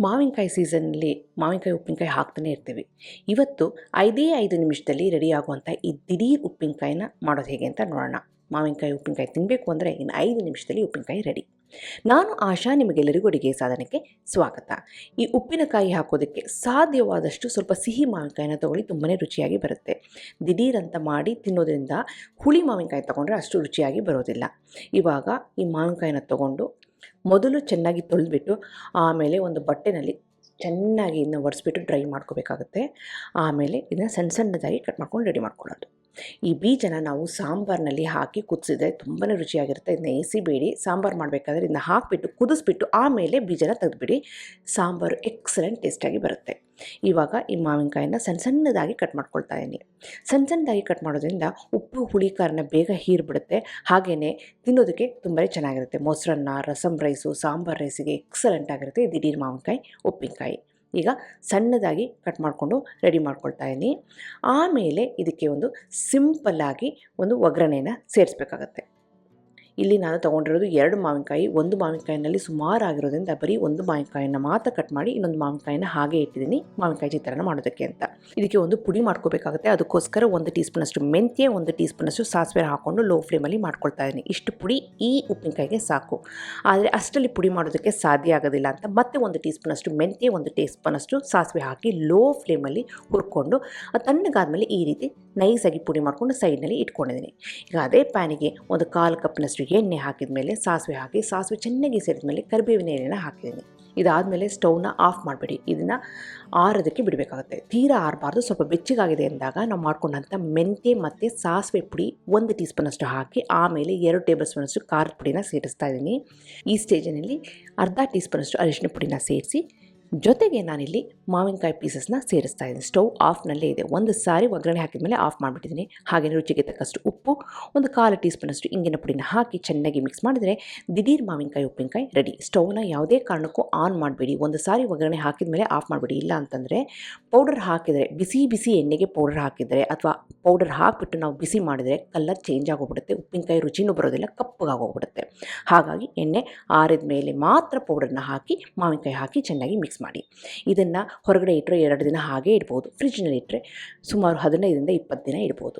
ಮಾವಿನಕಾಯಿ ಸೀಸನ್ನಲ್ಲಿ ಮಾವಿನಕಾಯಿ ಉಪ್ಪಿನಕಾಯಿ ಹಾಕ್ತಾನೆ ಇರ್ತೀವಿ. ಇವತ್ತು 5 ನಿಮಿಷದಲ್ಲಿ ರೆಡಿ ಆಗುವಂಥ ಈ ದಿಢೀರ್ ಉಪ್ಪಿನಕಾಯಿನ ಮಾಡೋದು ಹೇಗೆ ಅಂತ ನೋಡೋಣ. ಮಾವಿನಕಾಯಿ ಉಪ್ಪಿನಕಾಯಿ ತಿನ್ನಬೇಕು ಅಂದರೆ ಇನ್ನು 5 ನಿಮಿಷದಲ್ಲಿ ಉಪ್ಪಿನಕಾಯಿ ರೆಡಿ. ನಾನು ಆಶಾ, ನಿಮಗೆಲ್ಲರಿಗೂ ಅಡುಗೆ ಸಾಧನಕ್ಕೆ ಸ್ವಾಗತ. ಈ ಉಪ್ಪಿನಕಾಯಿ ಹಾಕೋದಕ್ಕೆ ಸಾಧ್ಯವಾದಷ್ಟು ಸ್ವಲ್ಪ ಸಿಹಿ ಮಾವಿನಕಾಯಿನ ತೊಗೊಳ್ಳಿ, ತುಂಬಾ ರುಚಿಯಾಗಿ ಬರುತ್ತೆ. ದಿಢೀರ್ ಅಂತ ಮಾಡಿ ತಿನ್ನೋದ್ರಿಂದ ಹುಳಿ ಮಾವಿನಕಾಯಿ ತೊಗೊಂಡ್ರೆ ಅಷ್ಟು ರುಚಿಯಾಗಿ ಬರೋದಿಲ್ಲ. ಇವಾಗ ಈ ಮಾವಿನಕಾಯಿನ ತೊಗೊಂಡು ಮೊದಲು ಚೆನ್ನಾಗಿ ತೊಳೆದ್ಬಿಟ್ಟು ಆಮೇಲೆ ಒಂದು ಬಟ್ಟೆನಲ್ಲಿ ಚೆನ್ನಾಗಿ ಇದನ್ನ ಒರೆಸ್ಬಿಟ್ಟು ಡ್ರೈ ಮಾಡ್ಕೋಬೇಕಾಗುತ್ತೆ. ಆಮೇಲೆ ಇದನ್ನು ಸಣ್ಣದಾಗಿ ಕಟ್ ಮಾಡ್ಕೊಂಡು ರೆಡಿ ಮಾಡ್ಕೊಳ್ಳೋದು. ಈ ಬೀಜನ ನಾವು ಸಾಂಬಾರಿನಲ್ಲಿ ಹಾಕಿ ಕುದಿಸಿದ್ರೆ ತುಂಬಾ ರುಚಿಯಾಗಿರುತ್ತೆ. ಇದನ್ನ ಎಸಿಬೇಡಿ. ಸಾಂಬಾರು ಮಾಡಬೇಕಾದ್ರೆ ಇದನ್ನ ಹಾಕಿಬಿಟ್ಟು ಕುದಿಸ್ಬಿಟ್ಟು ಆಮೇಲೆ ಬೀಜನ ತೆಗೆದುಬಿಡಿ. ಸಾಂಬಾರು ಎಕ್ಸಲೆಂಟ್ ಟೇಸ್ಟಾಗಿ ಬರುತ್ತೆ. ಇವಾಗ ಈ ಮಾವಿನಕಾಯಿನ ಸಣ್ಣದಾಗಿ ಕಟ್ ಮಾಡ್ಕೊಳ್ತಾ ಇದ್ದೀನಿ. ಸಣ್ಣದಾಗಿ ಕಟ್ ಮಾಡೋದ್ರಿಂದ ಉಪ್ಪು ಹುಳಿ ಖಾರನ ಬೇಗ ಹೀರಿಬಿಡುತ್ತೆ. ಹಾಗೆಯೇ ತಿನ್ನೋದಕ್ಕೆ ತುಂಬಾ ಚೆನ್ನಾಗಿರುತ್ತೆ. ಮೊಸರನ್ನ, ರಸಮ್ ರೈಸು, ಸಾಂಬಾರು ರೈಸಿಗೆ ಎಕ್ಸಲೆಂಟ್ ಆಗಿರುತ್ತೆ ದಿಢೀರ್ ಮಾವಿನಕಾಯಿ ಉಪ್ಪಿನಕಾಯಿ. ಈಗ ಸಣ್ಣದಾಗಿ ಕಟ್ ಮಾಡಿಕೊಂಡು ರೆಡಿ ಮಾಡ್ಕೊಳ್ತಾ ಇದ್ದೀನಿ. ಆಮೇಲೆ ಇದಕ್ಕೆ ಒಂದು ಸಿಂಪಲ್ಲಾಗಿ ಒಂದು ಒಗ್ಗರಣೆನ ಸೇರಿಸ್ಬೇಕಾಗತ್ತೆ. ಇಲ್ಲಿ ನಾನು ತೊಗೊಂಡಿರೋದು 2 ಮಾವಿನಕಾಯಿ. ಒಂದು ಮಾವಿನಕಾಯಿನಲ್ಲಿ ಸುಮಾರು ಆಗಿರೋದ್ರಿಂದ ಬರೀ ಒಂದು ಮಾವಿನಕಾಯಿನ ಮಾತ್ರ ಕಟ್ ಮಾಡಿ ಇನ್ನೊಂದು ಮಾವಿನಕಾಯಿನ ಹಾಗೆ ಇಟ್ಟಿದ್ದೀನಿ ಮಾವಿನಕಾಯಿ ಚಿತ್ರಾನ್ನ ಮಾಡೋದಕ್ಕೆ ಅಂತ. ಇದಕ್ಕೆ ಒಂದು ಪುಡಿ ಮಾಡ್ಕೋಬೇಕಾಗುತ್ತೆ. ಅದಕ್ಕೋಸ್ಕರ 1 ಟೀ ಸ್ಪೂನಷ್ಟು ಮೆಂತ್ಯ, 1 ಟೀ ಸ್ಪೂನಷ್ಟು ಸಾಸಿವೆ ಹಾಕ್ಕೊಂಡು ಲೋ ಫ್ಲೇಮಲ್ಲಿ ಮಾಡ್ಕೊಳ್ತಾ ಇದ್ದೀನಿ. ಇಷ್ಟು ಪುಡಿ ಈ ಉಪ್ಪಿನಕಾಯಿಗೆ ಸಾಕು. ಆದರೆ ಅಷ್ಟರಲ್ಲಿ ಪುಡಿ ಮಾಡೋದಕ್ಕೆ ಸಾಧ್ಯ ಆಗೋದಿಲ್ಲ ಅಂತ ಮತ್ತೆ 1 ಟೀ ಸ್ಪೂನಷ್ಟು ಮೆಂತ್ಯ, 1 ಟೀ ಸ್ಪೂನಷ್ಟು ಸಾಸಿವೆ ಹಾಕಿ ಲೋ ಫ್ಲೇಮಲ್ಲಿ ಹುರ್ಕೊಂಡು ತಣ್ಣಗಾದ್ಮೇಲೆ ಈ ರೀತಿ ನೈಸಾಗಿ ಪುಡಿ ಮಾಡಿಕೊಂಡು ಸೈಡ್ನಲ್ಲಿ ಇಟ್ಕೊಂಡಿದ್ದೀನಿ. ಈಗ ಅದೇ ಪ್ಯಾನಿಗೆ ಒಂದು 1/4 ಕಪ್ನಷ್ಟು ಎಣ್ಣೆ ಹಾಕಿದ ಮೇಲೆ ಸಾಸಿವೆ ಹಾಕಿ, ಸಾಸಿವೆ ಚೆನ್ನಾಗಿ ಸೇರಿದ ಮೇಲೆ ಕರಿಬೇವಿನ ಎಲೆನ ಹಾಕಿದ್ದೀನಿ. ಇದಾದಮೇಲೆ ಸ್ಟವ್ನ ಆಫ್ ಮಾಡಿಬಿಡಿ. ಇದನ್ನು ಆರೋದಕ್ಕೆ ಬಿಡಬೇಕಾಗುತ್ತೆ. ತೀರಾ ಆರಬಾರ್ದು. ಸ್ವಲ್ಪ ಬೆಚ್ಚಗಾಗಿದೆ ಅಂದಾಗ ನಾವು ಮಾಡ್ಕೊಂಡಂಥ ಮೆಂತ್ಯ ಮತ್ತು ಸಾಸಿವೆ ಪುಡಿ 1 ಟೀ ಸ್ಪೂನಷ್ಟು ಹಾಕಿ ಆಮೇಲೆ 2 ಟೇಬಲ್ ಸ್ಪೂನಷ್ಟು ಖಾರದ ಪುಡಿನ ಸೇರಿಸ್ತಾ ಇದ್ದೀನಿ. ಈ ಸ್ಟೇಜಿನಲ್ಲಿ ಅರ್ಧ ಟೀ ಸ್ಪೂನಷ್ಟು ಅರಿಶಿನ ಪುಡಿನ ಸೇರಿಸಿ ಜೊತೆಗೆ ನಾನಿಲ್ಲಿ ಮಾವಿನಕಾಯಿ ಪೀಸಸ್ನ ಸೇರಿಸ್ತಾ ಇದ್ದೀನಿ. ಸ್ಟವ್ ಆಫ್ನಲ್ಲೇ ಇದೆ. ಒಂದು ಸಾರಿ ಒಗ್ಗರಣೆ ಹಾಕಿದ ಮೇಲೆ ಆಫ್ ಮಾಡಿಬಿಟ್ಟಿದ್ದೀನಿ. ಹಾಗೆ ರುಚಿಗೆ ತಕ್ಕಷ್ಟು ಉಪ್ಪು, ಒಂದು 1/4 ಟೀ ಸ್ಪೂನಷ್ಟು ಇಂಗಿನ ಪುಡಿನ ಹಾಕಿ ಚೆನ್ನಾಗಿ ಮಿಕ್ಸ್ ಮಾಡಿದರೆ ದಿಢೀರ್ ಮಾವಿನಕಾಯಿ ಉಪ್ಪಿನಕಾಯಿ ರೆಡಿ. ಸ್ಟವ್ನ ಯಾವುದೇ ಕಾರಣಕ್ಕೂ ಆನ್ ಮಾಡಬೇಡಿ. ಒಂದು ಸಾರಿ ಒಗ್ಗರಣೆ ಹಾಕಿದ ಮೇಲೆ ಆಫ್ ಮಾಡಿಬಿಡಿ. ಇಲ್ಲ ಅಂತಂದರೆ ಪೌಡರ್ ಹಾಕಿದರೆ, ಬಿಸಿ ಎಣ್ಣೆಗೆ ಪೌಡರ್ ಹಾಕಿದರೆ ಅಥವಾ ಪೌಡರ್ ಹಾಕಿಬಿಟ್ಟು ನಾವು ಬಿಸಿ ಮಾಡಿದರೆ ಕಲರ್ ಚೇಂಜ್ ಆಗೋಗ್ಬಿಡುತ್ತೆ. ಉಪ್ಪಿನಕಾಯಿ ರುಚಿನೂ ಬರೋದಿಲ್ಲ, ಕಪ್ಪಗಾಗೋಗ್ಬಿಡುತ್ತೆ. ಹಾಗಾಗಿ ಎಣ್ಣೆ ಆರಿದ ಮೇಲೆ ಮಾತ್ರ ಪೌಡರ್ನ ಹಾಕಿ ಮಾವಿನಕಾಯಿ ಹಾಕಿ ಚೆನ್ನಾಗಿ ಮಿಕ್ಸ್ ಮಾಡಿ. ಇದನ್ನು ಹೊರಗಡೆ ಇಟ್ಟರೆ 2 ದಿನ ಹಾಗೆ ಇಡ್ಬೋದು. ಫ್ರಿಜ್ನಲ್ಲಿ ಇಟ್ಟರೆ ಸುಮಾರು 15ರಿಂದ 20 ದಿನ ಇಡ್ಬೋದು.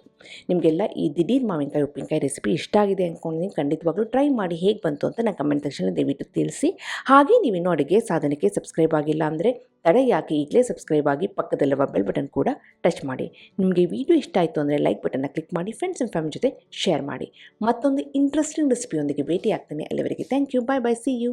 ನಿಮಗೆಲ್ಲ ಈ ದಿಢೀರ್ ಮಾವಿನಕಾಯಿ ಉಪ್ಪಿನಕಾಯಿ ರೆಸಿಪಿ ಇಷ್ಟ ಆಗಿದೆ ಅಂದ್ಕೊಂಡಿದ್ದೀನಿ. ಖಂಡಿತವಾಗ್ಲೂ ಟ್ರೈ ಮಾಡಿ. ಹೇಗೆ ಬಂತು ಅಂತ ನಾನು ಕಮೆಂಟ್ ಸೆಕ್ಷನಲ್ಲಿ ದಯವಿಟ್ಟು ತಿಳಿಸಿ. ಹಾಗೆ ನೀವಿನ್ನೂ ಅಡುಗೆ ಸಾಧನಕ್ಕೆ ಸಬ್ಸ್ಕ್ರೈಬ್ ಆಗಿಲ್ಲ ಅಂದರೆ ತಡೆ ಯಾಕೆ, ಈಗಲೇ ಸಬ್ಸ್ಕ್ರೈಬ್ ಆಗಿ ಪಕ್ಕದಲ್ಲಿರುವ ಬೆಲ್ ಬಟನ್ ಕೂಡ ಟಚ್ ಮಾಡಿ. ನಿಮಗೆ ವಿಡಿಯೋ ಇಷ್ಟ ಆಯಿತು ಅಂದರೆ ಲೈಕ್ ಬಟನ್ನ ಕ್ಲಿಕ್ ಮಾಡಿ, ಫ್ರೆಂಡ್ಸ್ ಆ್ಯಂಡ್ ಫ್ಯಾಮಿಲಿ ಜೊತೆ ಶೇರ್ ಮಾಡಿ. ಮತ್ತೊಂದು ಇಂಟ್ರೆಸ್ಟಿಂಗ್ ರೆಸಿಪಿಯೊಂದಿಗೆ ಭೇಟಿ ಆಗ್ತೀನಿ. ಅಲ್ಲಿವರೆಗೆ thank you. Bye bye. See you.